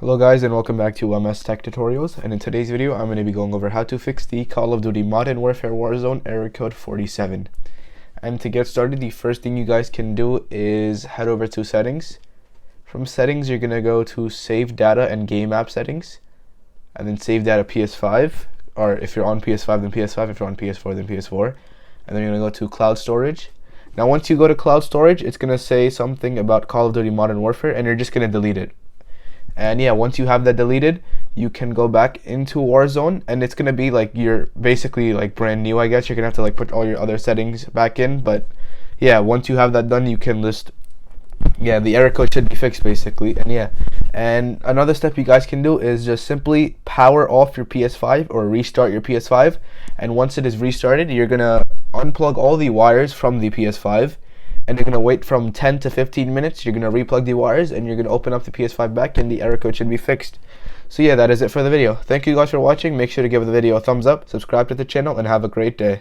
Hello guys, and welcome back to MS Tech Tutorials, and in today's video I'm going to be going over how to fix the Call of Duty Modern Warfare Warzone error code 47. And to get started, the first thing you guys can do is head over to settings. From settings you're going to go to save data and game app settings, and then save data PS5, or if you're on PS5 then PS5, if you're on PS4 then PS4, and then you're going to go to cloud storage. Now once you go to cloud storage, it's going to say something about Call of Duty Modern Warfare, and you're just going to delete it. And yeah, once you have that deleted, you can go back into Warzone, and it's gonna be like you're basically like brand new, I guess. You're gonna have to like put all your other settings back in, but yeah, once you have that done, you can the error code should be fixed basically. And another step you guys can do is just simply power off your PS5 or restart your PS5, and once it is restarted, you're gonna unplug all the wires from the PS5, and you're going to wait from 10 to 15 minutes. You're going to replug the wires, and you're going to open up the PS5 back, and the error code should be fixed. So yeah, that is it for the video. Thank you guys for watching. Make sure to give the video a thumbs up, subscribe to the channel, and have a great day.